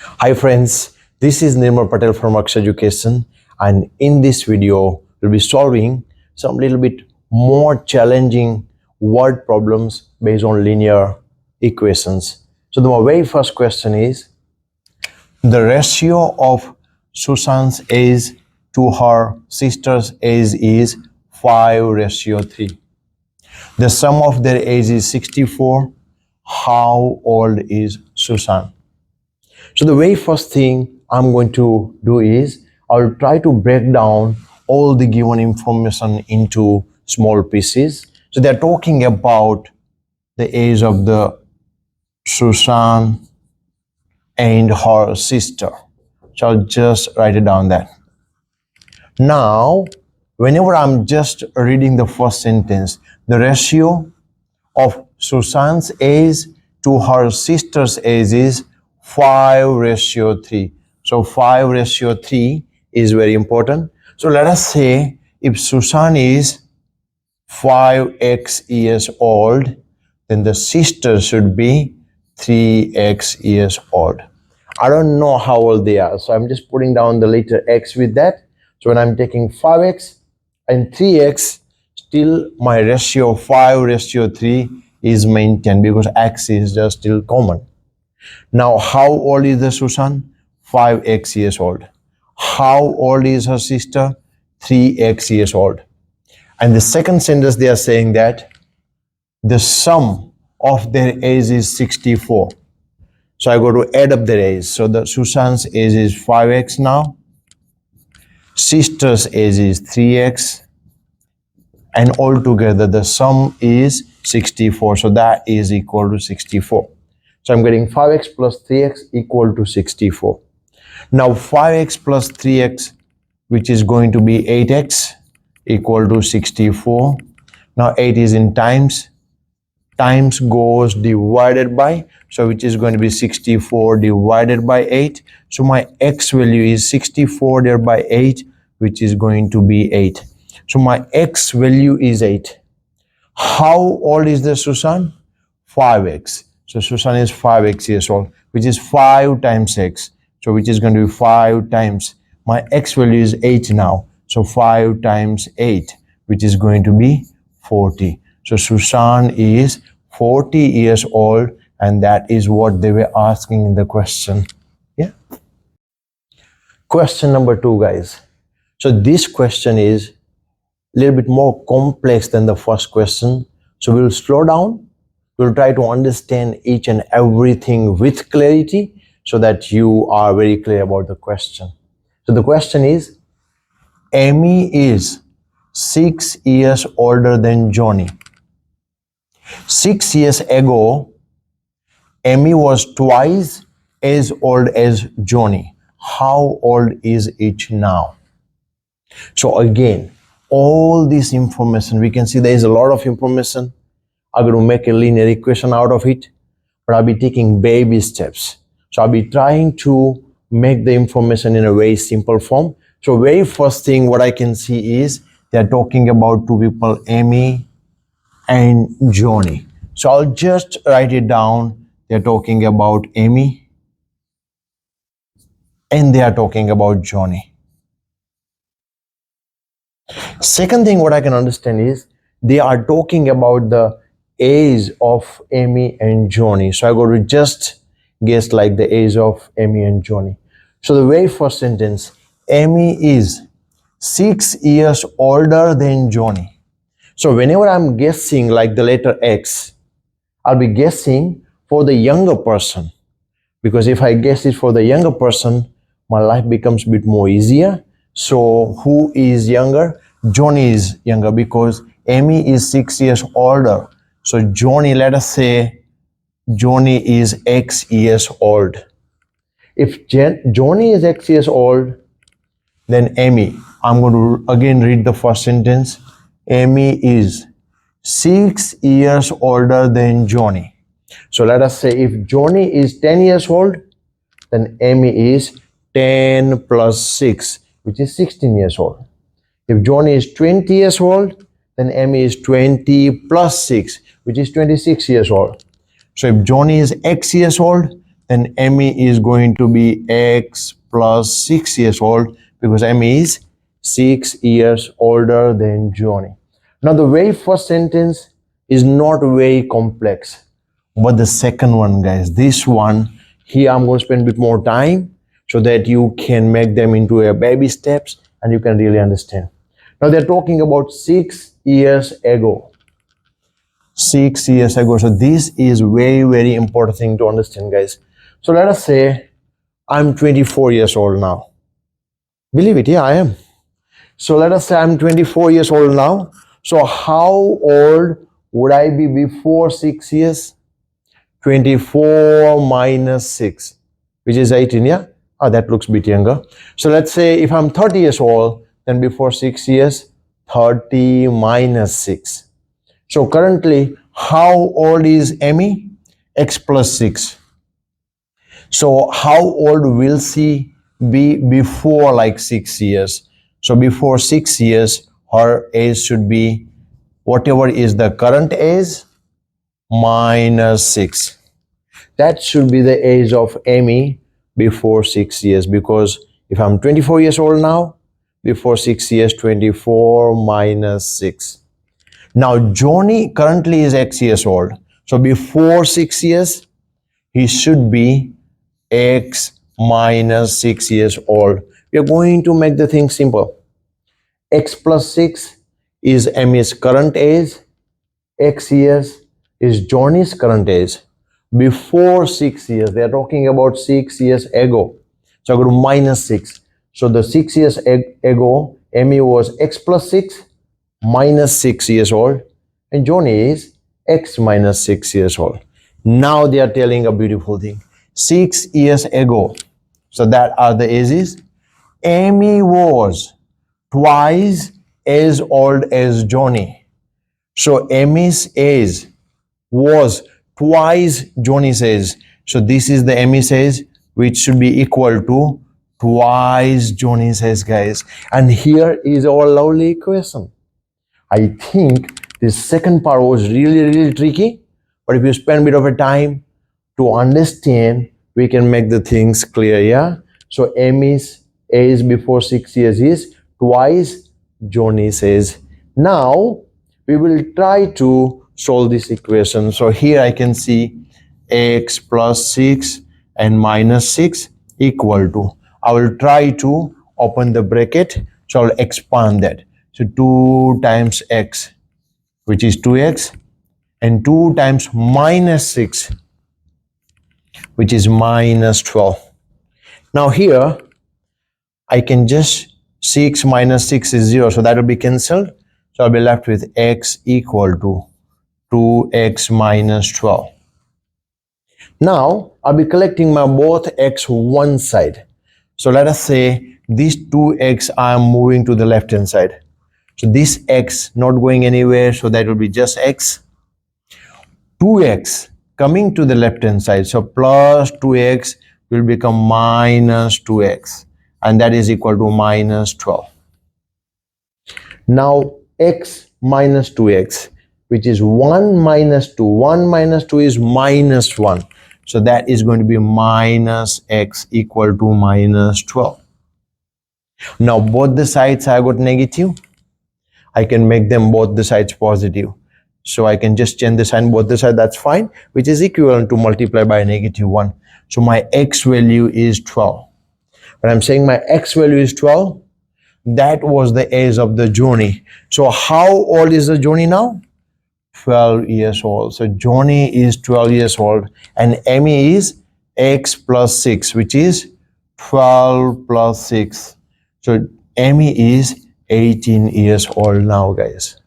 Hi friends, this is Nirmal Patel from Akshar Education, and in this video we'll be solving some little bit more challenging word problems based on linear equations. So the very first question is, the ratio of Susan's age to her sister's age is 5:3. The sum of their age is 64. How old is Susan? So the very first thing I'm going to do is I'll try to break down all the given information into small pieces. So they're talking about the age of the Susan and her sister. So I'll just write it down there. Now, whenever I'm just reading the first sentence, the ratio of Susan's age to her sister's age is 5:3. So 5:3 is very important. So let us say if Susan is 5x years old, then the sister should be 3x years old. I don't know how old they are, so I'm just putting down the letter x with that. So when I'm taking 5x and 3x, still my ratio 5:3 is maintained because x is just still common. Now, how old is the Susan? 5x years old. How old is her sister? 3x years old. And the second sentence they are saying that the sum of their age is 64. So I go to add up their age. So the Susan's age is 5x now. Sister's age is 3x. And altogether the sum is 64. So that is equal to 64. So I'm getting 5x plus 3x equal to 64. Now 5x plus 3x, which is going to be 8x, equal to 64. Now 8 is in times. Times goes divided by, so which is going to be 64 divided by 8. So my x value is 64 divided by 8, which is going to be 8. So my x value is 8. How old is the Susan? 5x. So Susan is 5x years old, which is 5 times x. So which is going to be 5 times. My x value is 8 now. So 5 times 8, which is going to be 40. So Susan is 40 years old, and that is what they were asking in the question. Yeah. Question number 2, guys. So this question is a little bit more complex than the first question. So we'll slow down. We'll try to understand each and everything with clarity so that you are very clear about the question. So the question is, Amy is 6 years older than Johnny. 6 years ago, Amy was twice as old as Johnny. How old is it now? So again, all this information, we can see there is a lot of information. I'm going to make a linear equation out of it, but I'll be taking baby steps. So I'll be trying to make the information in a very simple form. So very first thing what I can see is they're talking about two people, Amy and Johnny. So I'll just write it down. They're talking about Amy and they are talking about Johnny. Second thing what I can understand is they are talking about the age of Amy and Johnny. So I go to just guess like the age of Amy and Johnny. So the very first sentence, Amy is 6 years older than Johnny. So whenever I'm guessing like the letter X, I'll be guessing for the younger person. Because if I guess it for the younger person, my life becomes a bit more easier. So who is younger? Johnny is younger because Amy is 6 years older. So Johnny, let us say Johnny is X years old. If Johnny is X years old, then Amy, I'm going to again read the first sentence. Amy is 6 years older than Johnny. So let us say if Johnny is 10 years old, then Amy is 10 plus 6, which is 16 years old. If Johnny is 20 years old, then Amy is 20 plus 6, which is 26 years old. So if Johnny is X years old, then Emmy is going to be X plus 6 years old, because Emmy is 6 years older than Johnny. Now the very first sentence is not very complex, but the second one, guys, this one here, I'm going to spend a bit more time so that you can make them into a baby steps and you can really understand. Now they're talking about 6 years ago. 6 years ago. So this is very important thing to understand, guys. So let us say I'm 24 years old now. Believe it, yeah, I am. So let us say I'm 24 years old now. So how old would I be before 6 years? 24 minus 6, which is 18, yeah? Ah, that looks a bit younger. So let's say if I'm 30 years old, then before 6 years, 30 minus 6. So currently, how old is Emmy? X plus 6. So how old will she be before like 6 years? So before 6 years, her age should be whatever is the current age minus 6. That should be the age of Emmy before 6 years, because if I'm 24 years old now, before 6 years, 24 minus 6. Now Johnny currently is X years old. So before 6 years, he should be X minus 6 years old. We are going to make the thing simple. X plus 6 is Emmy's current age. X years is Johnny's current age. Before 6 years, they are talking about 6 years ago. So I go to minus 6. So the 6 years ago, Emmy was X plus 6 minus 6 years old, and Johnny is X minus 6 years old. Now they are telling a beautiful thing. 6 years ago, so that are the ages, Emmy was twice as old as Johnny. So Emmy's age was twice Johnny's age. So this is the Emmy's age, which should be equal to twice Johnny's age, guys. And here is our lovely equation. I think this second part was really tricky, but if you spend a bit of a time to understand, we can make the things clear, yeah? So Emmy's age before 6 years is twice Johnny's age. Now we will try to solve this equation. So here I can see X plus 6 and minus 6 equal to, I will try to open the bracket, so I'll expand that. So 2 times X, which is 2X, and 2 times minus 6, which is minus 12. Now here, I can just 6 minus 6 is 0, so that will be cancelled. So I'll be left with X equal to 2X minus 12. Now, I'll be collecting my both X one side. So let us say these 2X I am moving to the left hand side. So this X not going anywhere, so that will be just X. 2X coming to the left hand side, so plus 2X will become minus 2X, and that is equal to minus 12. Now X minus 2X, which is 1 minus 2. 1 minus 2 is minus 1. So that is going to be minus X equal to minus 12. Now both the sides I got negative. I can make them both the sides positive. So I can just change the sign both the sides, that's fine, which is equivalent to multiply by negative 1. So my X value is 12. When I'm saying my X value is 12, that was the age of the Johnny. So how old is the Johnny now? 12 years old. So Johnny is 12 years old and Emmy is X plus 6, which is 12 plus 6. So Emmy is 18 years old now, guys.